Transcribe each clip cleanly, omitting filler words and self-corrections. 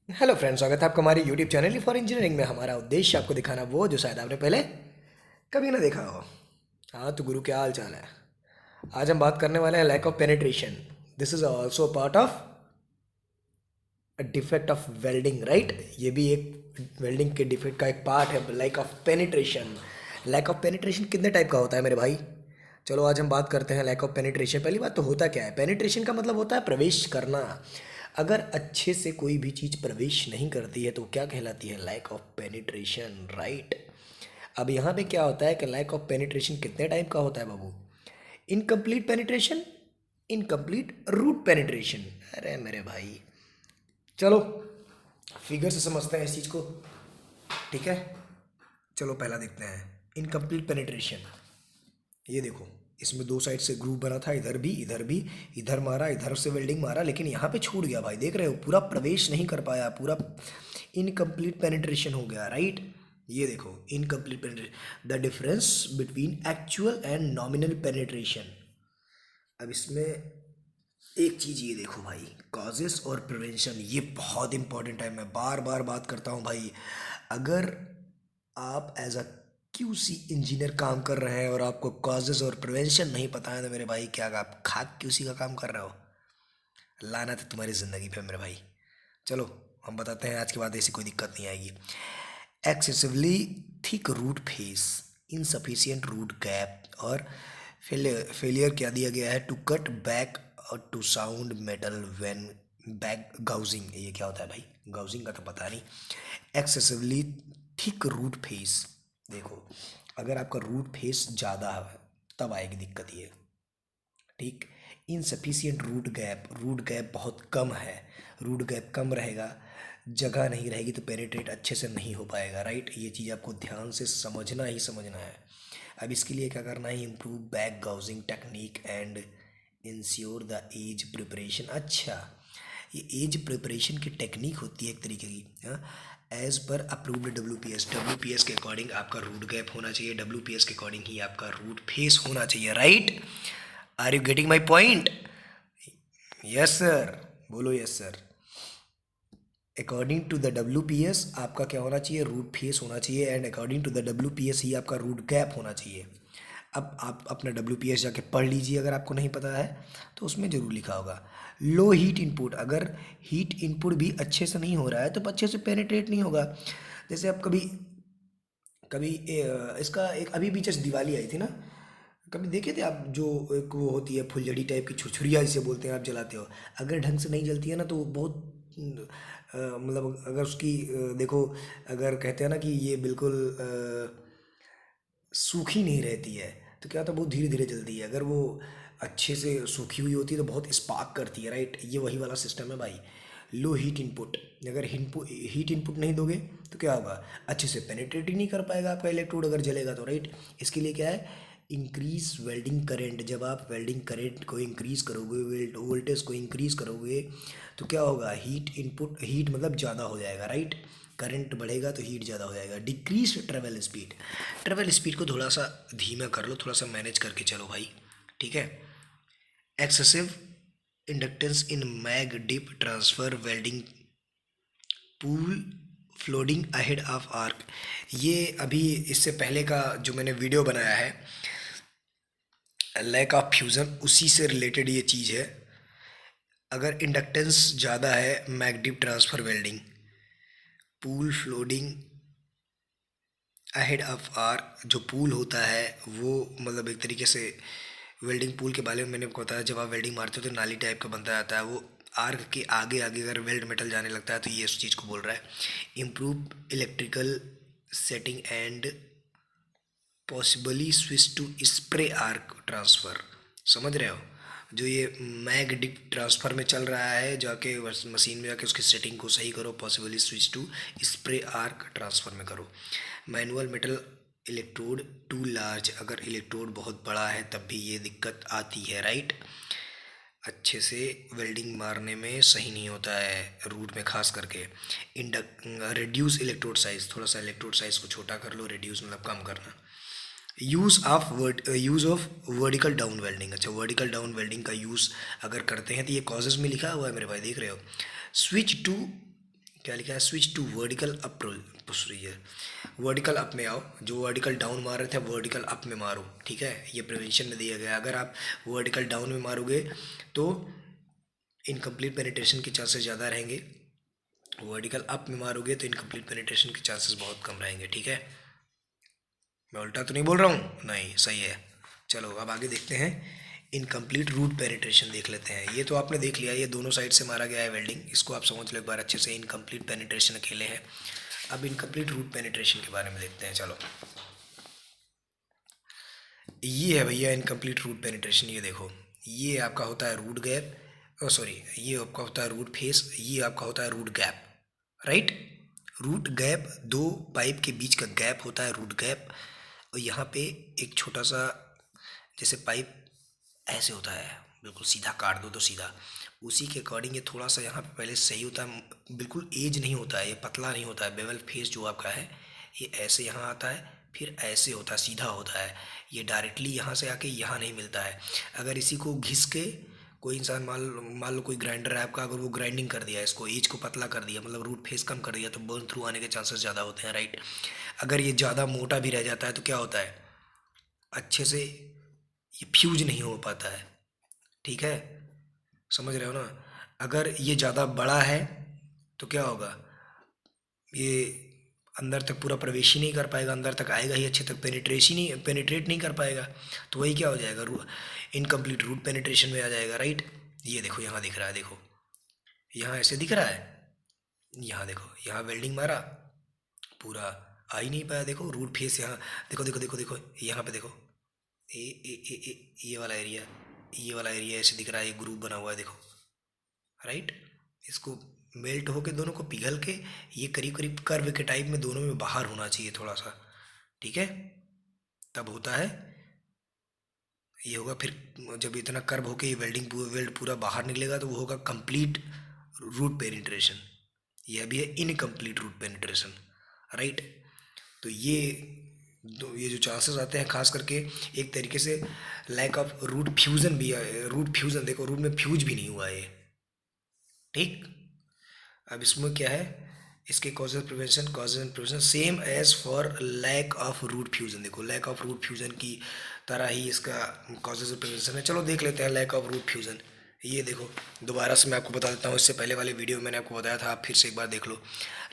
Hello friends, स्वागत है आपका हमारे यूट्यूब चैनल फॉर इंजीनियरिंग में। हमारा उद्देश्य आपको दिखाना वो जो शायद आपने पहले कभी ना देखा हो। हाँ तो गुरु, क्या हाल चाल है? आज हम बात करने वाले हैं lack of penetration. This is also part of defect of welding, right? ये भी एक वेल्डिंग के डिफेक्ट का एक पार्ट है, lack of penetration. Lack of penetration कितने टाइप का होता है मेरे भाई? चलो आज हम बात करते हैं लैक ऑफ पेनिट्रेशन। पहली बात तो होता क्या है? पेनिट्रेशन का मतलब होता है प्रवेश करना। अगर अच्छे से कोई भी चीज़ प्रवेश नहीं करती है तो क्या कहलाती है? Lack of penetration, right? अब यहाँ पे क्या होता है कि लैक ऑफ पेनिट्रेशन कितने टाइप का होता है बाबू? Incomplete penetration, incomplete root penetration. अरे मेरे भाई, चलो फिगर से समझते हैं इस चीज़ को, ठीक है? चलो पहला देखते हैं इनकम्प्लीट पेनिट्रेशन। ये देखो, इसमें दो साइड से ग्रुप बना था, इधर भी इधर भी, इधर मारा इधर से वेल्डिंग मारा, लेकिन यहाँ पे छूट गया भाई। देख रहे हो, पूरा प्रवेश नहीं कर पाया, पूरा इनकम्प्लीट पेनिट्रेशन हो गया, राइट? ये देखो incomplete penetration, the difference between actual and nominal penetration. अब इसमें एक चीज़ ये देखो भाई, कॉजेस और प्रिवेंशन, ये बहुत इंपॉर्टेंट है। मैं बार बार बात करता हूँ भाई, अगर आप एज अ क्यूसी इंजीनियर काम कर रहे हैं और आपको कॉजेस और प्रिवेंशन नहीं पता है तो मेरे भाई, क्या आप खाक क्यूसी का काम कर रहे हो? लानत है तुम्हारी ज़िंदगी पे मेरे भाई। चलो हम बताते हैं, आज के बाद ऐसी कोई दिक्कत नहीं आएगी। Excessively thick root face, insufficient root gap, और फेलियर क्या दिया गया है? टू कट बैक और to sound metal when back gouging. ये क्या होता है भाई? गाउजिंग का तो पता नहीं। एक्सेसिवली थिक रूट फेस, देखो अगर आपका रूट फेस ज़्यादा है तब आएगी दिक्कत ये, ठीक? Insufficient root gap, root gap बहुत कम है, रूट गैप कम रहेगा, जगह नहीं रहेगी तो पेनिट्रेट अच्छे से नहीं हो पाएगा, राइट? ये चीज़ आपको ध्यान से समझना ही समझना है। अब इसके लिए क्या करना है? Improve back gouging technique and ensure the edge preparation. अच्छा, ये एज प्रिपरेशन की टेक्निक होती है एक तरीके की, हाँ? एज पर अप्रूव्ड डब्ल्यू पी एस के अकॉर्डिंग आपका रूट गैप होना चाहिए, डब्ल्यू पी एस के अकॉर्डिंग ही आपका रूट फेस होना चाहिए, right? Are you getting my point? Yes sir, बोलो yes sir. According to the W P S आपका क्या होना चाहिए? रूट फेस होना चाहिए, and according to the W P S ही आपका रूट गैप होना चाहिए। अब आप अपना डब्ल्यू पी एस जाके पढ़ लीजिए, अगर आपको नहीं पता है तो उसमें ज़रूर लिखा होगा। लो हीट इनपुट, अगर हीट इनपुट भी अच्छे से नहीं हो रहा है तो अच्छे से पेनिट्रेट नहीं होगा। जैसे आप कभी कभी इसका एक अभी भी जस्ट दिवाली आई थी ना, कभी देखे थे आप? जो एक वो होती है फुलझड़ी टाइप की, छुरछुरिया जिसे बोलते हैं, आप जलाते हो, अगर ढंग से नहीं जलती है ना तो वो बहुत मतलब अगर उसकी देखो, अगर कहते हैं ना कि ये बिल्कुल सूखी नहीं रहती है तो क्या होता है? बहुत धीरे धीरे जलती है। अगर वो अच्छे से सूखी हुई होती है तो बहुत स्पार्क करती है, राइट? ये वही वाला सिस्टम है भाई। लो हीट इनपुट, अगर हीट इनपुट नहीं दोगे तो क्या होगा? अच्छे से पेनिट्रेट ही नहीं कर पाएगा आपका इलेक्ट्रोड, अगर जलेगा तो, राइट? इसके लिए क्या है? Increase welding current. जब आप वेल्डिंग करेंट को इंक्रीज करोगे, वोल्टेज को इंक्रीज करोगे तो क्या होगा? हीट इनपुट, हीट मतलब ज़्यादा हो जाएगा, राइट? करंट बढ़ेगा तो हीट ज़्यादा हो जाएगा। Decrease travel speed, travel speed को थोड़ा सा धीमा कर लो, थोड़ा सा मैनेज करके चलो भाई, ठीक है? Excessive inductance in MAG dip transfer welding pool flooding ahead of arc. ये अभी इससे पहले का जो मैंने वीडियो बनाया है लैक ऑफ फ्यूज़न, उसी से रिलेटेड ये चीज़ है। अगर इंडक्टेंस ज़्यादा है, MAG dip transfer welding pool flooding ahead of arc, जो पूल होता है वो मतलब एक तरीके से वेल्डिंग पूल के बारे में मैंने आपको बताया। जब आप वेल्डिंग मारते हो तो नाली टाइप का बनता जाता है, वो आर्क के आगे आगे अगर वेल्ड मेटल जाने लगता है तो ये उस चीज़ को बोल रहा है। Improve electrical setting and possibly switch to spray arc transfer. समझ रहे हो? जो ये मैग डिप ट्रांसफ़र में चल रहा है, जाके मशीन में जाके उसकी सेटिंग को सही करो, possibly switch to spray arc transfer में करो। Manual metal electrode too large, अगर इलेक्ट्रोड बहुत बड़ा है तब भी ये दिक्कत आती है, राइट? अच्छे से वेल्डिंग मारने में सही नहीं होता है रूट में, खास करके। इंडक रिड्यूस इलेक्ट्रोड साइज़, थोड़ा सा इलेक्ट्रोड साइज़ को छोटा कर लो, रिड्यूस मतलब कम करना। Use of vertical down welding. अच्छा, वर्टिकल डाउन वेल्डिंग का यूज़ अगर करते हैं तो ये कॉजेज़ में लिखा हुआ है मेरे भाई, देख रहे हो? स्विच टू क्या लिखा है, switch to vertical up procedure, vertical up में आओ, जो वर्टिकल डाउन मार रहे थे वर्टिकल अप में मारो, ठीक है। ये प्रिवेंशन में दिया गया है। अगर आप वर्टिकल डाउन में मारोगे तो इनकम्प्लीट पेनिट्रेशन के चांसेस ज़्यादा रहेंगे, वर्टिकल अप में मारोगे तो इनकम्प्लीट पेनिट्रेशन के चांसेस बहुत कम रहेंगे, ठीक है। मैं उल्टा तो नहीं बोल रहा हूँ, नहीं सही है। चलो अब आगे देखते हैं, इनकम्प्लीट रूट पेनिट्रेशन देख लेते हैं। ये तो आपने देख लिया, ये दोनों साइड से मारा गया है वेल्डिंग, इसको आप समझ लो एक बार अच्छे से, इनकम्प्लीट पेनिट्रेशन अकेले है। अब इनकम्प्लीट रूट पेनिट्रेशन के बारे में देखते हैं। चलो ये है भैया इनकम्प्लीट रूट पेनिट्रेशन, ये देखो, ये आपका होता है रूट गैप, सॉरी ये आपका होता है रूट फेस, ये आपका होता है root gap, right. Root gap, दो पाइप के बीच का गैप होता है रूट गैप, और यहाँ पे एक छोटा सा जैसे पाइप ऐसे होता है, बिल्कुल सीधा काट दो तो सीधा, उसी के अकॉर्डिंग ये थोड़ा सा यहाँ पे पहले सही होता है, बिल्कुल एज नहीं होता है, ये पतला नहीं होता है, बेवल फेस जो आपका है ये ऐसे यहाँ आता है, फिर ऐसे होता है, सीधा होता है, ये डायरेक्टली यहाँ से आके यहाँ नहीं मिलता है। अगर इसी को घिस के कोई इंसान मान लो कोई ग्राइंडर है आपका, अगर वो ग्राइंडिंग कर दिया, इसको एज को पतला कर दिया, मतलब रूट फेस कम कर दिया, तो बर्न थ्रू आने के चांसेस ज़्यादा होते हैं, राइट। अगर ये ज़्यादा मोटा भी रह जाता है तो क्या होता है, अच्छे से ये फ्यूज नहीं हो पाता है, ठीक है, समझ रहे हो ना। अगर ये ज़्यादा बड़ा है तो क्या होगा, ये अंदर तक पूरा प्रवेश ही नहीं कर पाएगा, अंदर तक आएगा ही, अच्छे तक पेनिट्रेट नहीं कर पाएगा, तो वही क्या हो जाएगा, इनकम्प्लीट रूट पेनिट्रेशन में आ जाएगा, राइट। ये देखो यहाँ दिख रहा है, देखो यहाँ ऐसे दिख रहा है, यहाँ देखो, यहाँ वेल्डिंग मारा, पूरा आ ही नहीं पाया, देखो रूट फेस यहाँ, देखो देखो देखो देखो यहाँ पे देखो, ये वाला एरिया, ये वाला एरिया ऐसे दिख रहा है, ये ग्रुप बना हुआ है, देखो, राइट। इसको मेल्ट होके दोनों को पिघल के ये करीब करीब कर्व के टाइप में दोनों में बाहर होना चाहिए थोड़ा सा, ठीक है, तब होता है ये होगा। फिर जब इतना कर्व होके ये वेल्ड पूरा बाहर निकलेगा तो वो होगा कंप्लीट रूट पेनिट्रेशन, यह भी है इनकम्प्लीट रूट पेनिट्रेशन, राइट। तो ये जो चांसेस आते हैं खास करके, एक तरीके से लैक ऑफ रूट फ्यूज़न भी है, रूट फ्यूज़न देखो, रूट में फ्यूज भी नहीं हुआ है, ठीक। अब इसमें क्या है, इसके causes and prevention same as for lack of root fusion, देखो लैक ऑफ रूट फ्यूजन की तरह ही इसका कॉजेज एंड प्रिवेंशन है। चलो देख लेते हैं लैक ऑफ रूट फ्यूजन। ये देखो दोबारा से मैं आपको बता देता हूँ, इससे पहले वाले वीडियो में मैंने आपको बताया था, आप फिर से एक बार देख लो।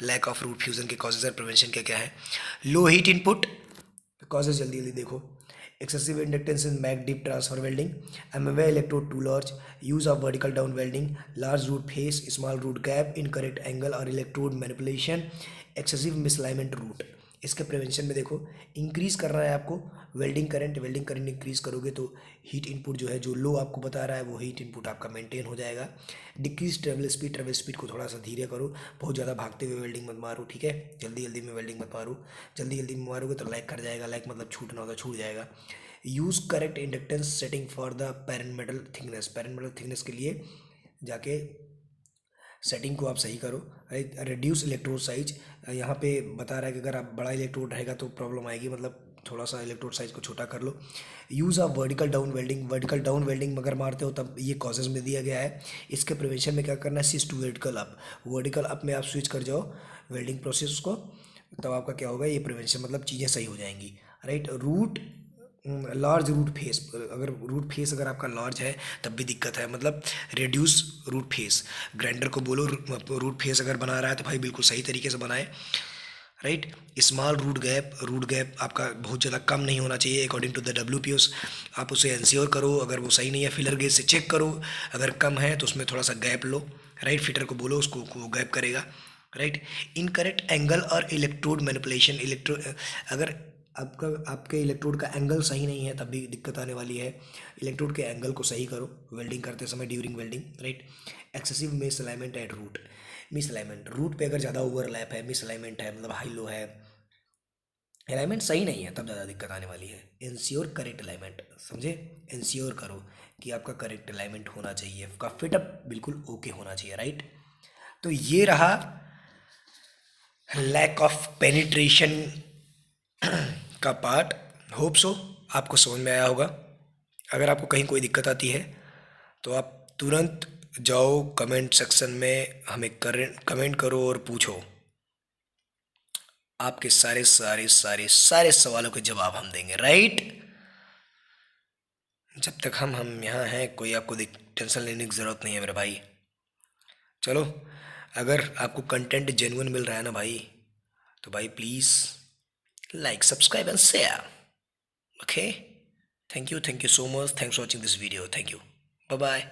लैक ऑफ रूट फ्यूजन के कॉजेज एंड प्रिवेंशन क्या क्या है, लो हीट इनपुट, कॉजेज जल्दी जल्दी देखो, excessive inductance in MAC deep transfer welding, MMA electrode too large, use of vertical down welding, large root face, small root gap, incorrect angle or electrode manipulation, excessive misalignment root। इसके prevention में देखो, increase करना है आपको welding current increase करोगे तो heat input जो है, जो लो आपको बता रहा है वो हीट इनपुट आपका मेंटेन हो जाएगा। डिक्रीज ट्रेवल स्पीड को थोड़ा सा धीरे करो, बहुत ज़्यादा भागते हुए वेल्डिंग मत मारो, ठीक है, जल्दी जल्दी में वेल्डिंग मत मारो, जल्दी जल्दी में मारोगे तो लैग कर जाएगा, लैग मतलब छूटना होता छूट जाएगा। Use correct inductance setting for the parent metal thickness के लिए जाके सेटिंग को आप सही करो, राइट। रिड्यूस इलेक्ट्रोड साइज, यहाँ पे बता रहा है कि अगर आप बड़ा इलेक्ट्रोड रहेगा तो प्रॉब्लम आएगी, मतलब थोड़ा सा इलेक्ट्रोड साइज को छोटा कर लो। Use of vertical down welding अगर मारते हो तब ये कॉजेज में दिया गया है। इसके प्रिवेंशन में क्या करना है, स्विच टू वर्टिकल अप में आप स्विच कर जाओ वेल्डिंग प्रोसेस को, तब आपका क्या होगा, ये प्रिवेंशन मतलब चीज़ें सही हो जाएंगी, राइट। लार्ज रूट फेस, अगर रूट फेस अगर आपका लार्ज है तब भी दिक्कत है, मतलब रिड्यूस रूट फेस, ग्राइंडर को बोलो रूट फेस अगर बना रहा है तो भाई बिल्कुल सही तरीके से बनाए, राइट। स्मॉल रूट गैप आपका बहुत ज़्यादा कम नहीं होना चाहिए अकॉर्डिंग टू द WPOs, आप उसे इंश्योर करो, अगर वो सही नहीं है फिलर गेज से चेक करो, अगर कम है तो उसमें थोड़ा सा गैप लो, राइट, फिटर को बोलो उसको वो गैप करेगा, राइट। इनकरेक्ट एंगल और इलेक्ट्रोड मैनिपुलेशन, अगर आपके इलेक्ट्रोड का एंगल सही नहीं है तब भी दिक्कत आने वाली है, इलेक्ट्रोड के एंगल को सही करो वेल्डिंग करते समय during welding, right. Excessive misalignment at root पे अगर ज़्यादा ओवरलैप है, मिसअलाइनमेंट है, मतलब हाई लो है, अलाइनमेंट सही नहीं है, तब ज़्यादा दिक्कत आने वाली है। इंश्योर करेक्ट अलाइनमेंट, समझे, इंश्योर करो कि आपका करेक्ट अलाइनमेंट होना चाहिए, आपका फिटअप बिल्कुल ओके होना चाहिए, राइट। तो ये रहा लैक ऑफ पेनिट्रेशन का पार्ट। होप सो आपको समझ में आया होगा। अगर आपको कहीं कोई दिक्कत आती है तो आप तुरंत जाओ कमेंट सेक्शन में हमें कमेंट करो और पूछो। आपके सारे सारे सारे सारे सवालों के जवाब हम देंगे, राइट। जब तक हम यहाँ हैं, कोई आपको टेंशन लेने की ज़रूरत नहीं है मेरे भाई। चलो, अगर आपको कंटेंट जेन्युइन मिल रहा है ना भाई, तो भाई please like, subscribe and share. Okay, thank you so much, thanks for watching this video, thank you, bye bye.